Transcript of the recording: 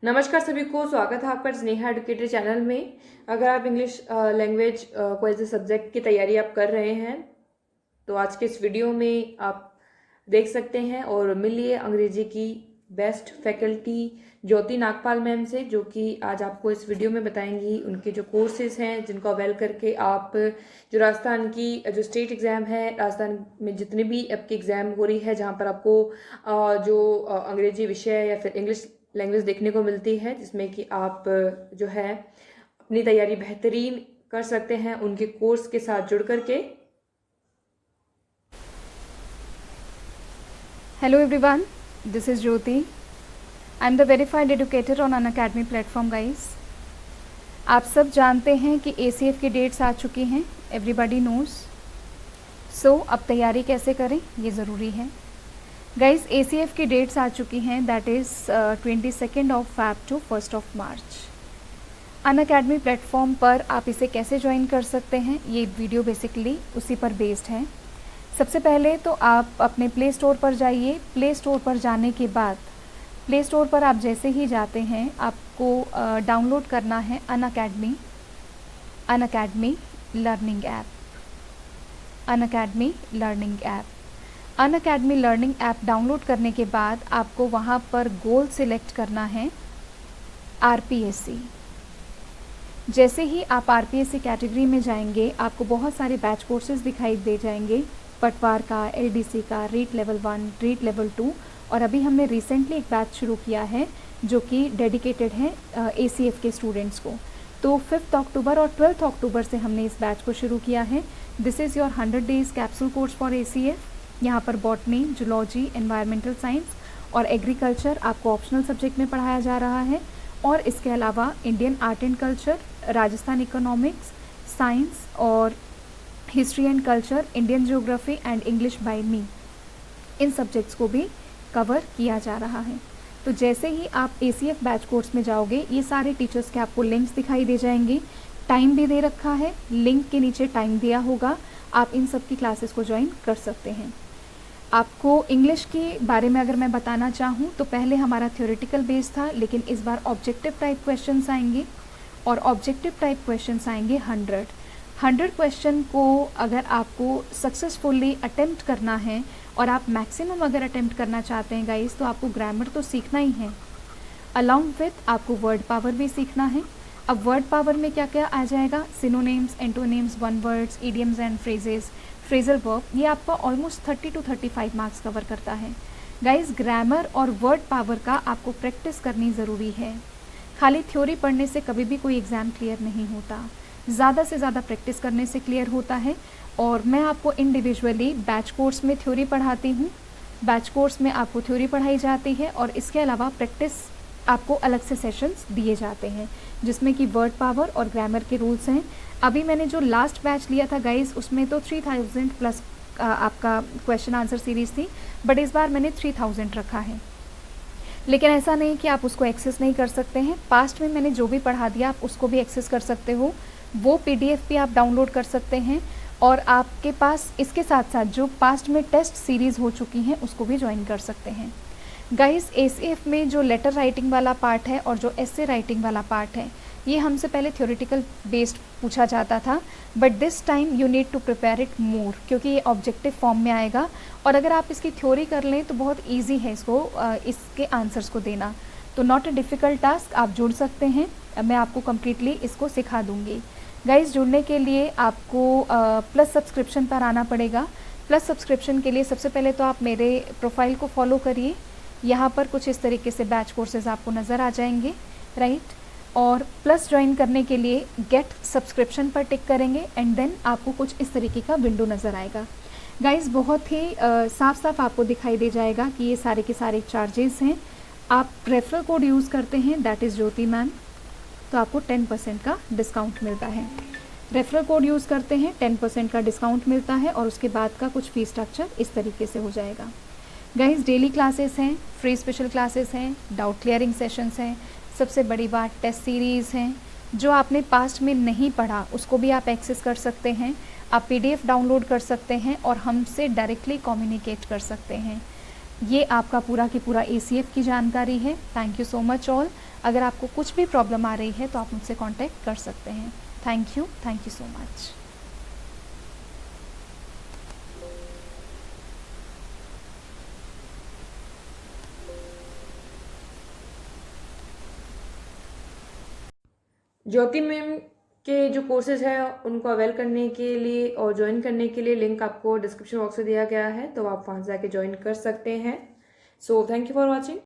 नमस्कार सभी को, स्वागत है आपका स्नेहा एडुकेटर चैनल में। अगर आप इंग्लिश लैंग्वेज को एज ए सब्जेक्ट की तैयारी आप कर रहे हैं तो आज के इस वीडियो में आप देख सकते हैं और मिलिए अंग्रेजी की बेस्ट फैकल्टी ज्योति नागपाल मैम से, जो कि आज आपको इस वीडियो में बताएंगी उनके जो कोर्सेज हैं जिनको अवेल करके आप जो राजस्थान की जो स्टेट एग्ज़ाम है, राजस्थान में जितने भी आपकी एग्ज़ाम हो रही है जहाँ पर आपको जो अंग्रेजी विषय या फिर इंग्लिश लैंग्वेज देखने को मिलती है, जिसमें कि आप जो है अपनी तैयारी बेहतरीन कर सकते हैं उनके कोर्स के साथ जुड़ करके। Hello everyone, this is Jyoti. I am the verified educator on Unacademy platform guys. आप सब जानते हैं कि ACF की डेट्स आ चुकी हैं, everybody knows. So अब तैयारी कैसे करें ये ज़रूरी है गाइज। ACF की डेट्स आ चुकी हैं, that is 22 of Feb to 1 of March. Unacademy platform पर आप इसे कैसे ज्वाइन कर सकते हैं, ये वीडियो बेसिकली उसी पर बेस्ड है। सबसे पहले तो आप अपने प्ले स्टोर पर जाइए। प्ले स्टोर पर जाने के बाद प्ले स्टोर पर आप जैसे ही जाते हैं आपको डाउनलोड करना है Unacademy learning app. Unacademy learning app download करने के बाद आपको वहाँ पर गोल सिलेक्ट करना है RPSC। जैसे ही आप RPSC कैटेगरी में जाएंगे आपको बहुत सारे बैच कोर्सेज दिखाई दे जाएंगे, पटवार का, LDC का, रीट लेवल 1, रीट लेवल 2, और अभी हमने रिसेंटली एक बैच शुरू किया है जो कि डेडिकेटेड है ACF के स्टूडेंट्स को। तो 5 अक्टूबर और 12 अक्टूबर से हमने इस बैच को शुरू किया है। This is your 100 days capsule course for ACF। यहाँ पर बॉटनी, जूलॉजी, एनवायरमेंटल साइंस और एग्रीकल्चर आपको ऑप्शनल सब्जेक्ट में पढ़ाया जा रहा है, और इसके अलावा Indian art and culture, Rajasthan economics, science और history and culture, Indian geography and English by me, इन सब्जेक्ट्स को भी कवर किया जा रहा है। तो जैसे ही आप ACF बैच कोर्स में जाओगे ये सारे टीचर्स के आपको लिंक्स दिखाई दे जाएंगे। टाइम भी दे रखा है, लिंक के नीचे टाइम दिया होगा, आप इन सब की क्लासेस को ज्वाइन कर सकते हैं। आपको इंग्लिश के बारे में अगर मैं बताना चाहूँ तो पहले हमारा थ्योरेटिकल बेस था, लेकिन इस बार ऑब्जेक्टिव टाइप क्वेश्चंस आएंगे, और ऑब्जेक्टिव टाइप क्वेश्चंस आएंगे 100 क्वेश्चन को अगर आपको सक्सेसफुली अटेम्प्ट करना है, और आप मैक्सिमम अगर अटेम्प्ट करना चाहते हैं गाइस, तो आपको ग्रामर तो सीखना ही है, अलॉन्ग विथ आपको वर्ड पावर भी सीखना है। अब वर्ड पावर में क्या क्या आ जाएगा, synonyms, antonyms, one words, idioms and phrases, phrasal verb, ये आपका ऑलमोस्ट 30 to 35 मार्क्स कवर करता है। गाइस ग्रामर और वर्ड पावर का आपको प्रैक्टिस करनी ज़रूरी है। खाली थ्योरी पढ़ने से कभी भी कोई एग्ज़ाम क्लियर नहीं होता, ज़्यादा से ज़्यादा प्रैक्टिस करने से क्लियर होता है। और मैं आपको इंडिविजुअली बैच कोर्स में थ्योरी पढ़ाती हूँ, बैच कोर्स में आपको थ्योरी पढ़ाई जाती है, और इसके अलावा प्रैक्टिस आपको अलग से सेशंस दिए जाते हैं जिसमें कि वर्ड पावर और ग्रामर के रूल्स हैं। अभी मैंने जो लास्ट बैच लिया था गाइस उसमें तो 3000 प्लस आपका क्वेश्चन आंसर सीरीज़ थी, बट इस बार मैंने 3000 रखा है। लेकिन ऐसा नहीं कि आप उसको एक्सेस नहीं कर सकते हैं, पास्ट में मैंने जो भी पढ़ा दिया आप उसको भी एक्सेस कर सकते हो, वो PDF भी आप डाउनलोड कर सकते हैं, और आपके पास इसके साथ साथ जो पास्ट में टेस्ट सीरीज़ हो चुकी हैं उसको भी ज्वाइन कर सकते हैं। गाइस ACF में जो लेटर राइटिंग वाला पार्ट है और जो एसे राइटिंग वाला पार्ट है, ये हमसे पहले थ्योरेटिकल बेस्ड पूछा जाता था, but this time you need to prepare it more, क्योंकि ये ऑब्जेक्टिव फॉर्म में आएगा, और अगर आप इसकी थ्योरी कर लें तो बहुत ईजी है इसके आंसर्स को देना। तो नॉट अ डिफ़िकल्ट टास्क, आप जुड़ सकते हैं, मैं आपको कम्प्लीटली इसको सिखा दूँगी। गाइस जुड़ने के लिए आपको प्लस सब्सक्रिप्शन पर आना पड़ेगा। प्लस सब्सक्रिप्शन के लिए सबसे पहले तो आप मेरे प्रोफाइल को फॉलो करिए, यहाँ पर कुछ इस तरीके से बैच कोर्सेज आपको नज़र आ जाएंगे, राइट। और प्लस ज्वाइन करने के लिए गेट सब्सक्रिप्शन पर टिक करेंगे, एंड देन आपको कुछ इस तरीके का विंडो नज़र आएगा। गाइस बहुत ही साफ साफ आपको दिखाई दे जाएगा कि ये सारे के सारे चार्जेस हैं। आप रेफरल कोड यूज़ करते हैं, दैट इज़ ज्योति मैम, तो आपको 10% का डिस्काउंट मिलता है। रेफरल कोड यूज़ करते हैं 10% का डिस्काउंट मिलता है, और उसके बाद का कुछ फ़ीस स्ट्रक्चर इस तरीके से हो जाएगा। गाइस डेली क्लासेस हैं, फ्री स्पेशल क्लासेस हैं, डाउट क्लियरिंग सेशंस हैं, सबसे बड़ी बात टेस्ट सीरीज़ हैं। जो आपने पास्ट में नहीं पढ़ा उसको भी आप एक्सेस कर सकते हैं, आप PDF डाउनलोड कर सकते हैं और हमसे डायरेक्टली कम्युनिकेट कर सकते हैं। ये आपका पूरा की पूरा ACF की जानकारी है। Thank you so much all. अगर आपको कुछ भी प्रॉब्लम आ रही है तो आप मुझसे कांटेक्ट कर सकते हैं। Thank you so much. Jyoti ma'am के जो कोर्सेज हैं उनको अवेल करने के लिए और ज्वाइन करने के लिए लिंक आपको डिस्क्रिप्शन बॉक्स में दिया गया है, तो आप वहाँ से जाके ज्वाइन कर सकते हैं। So thank you for watching.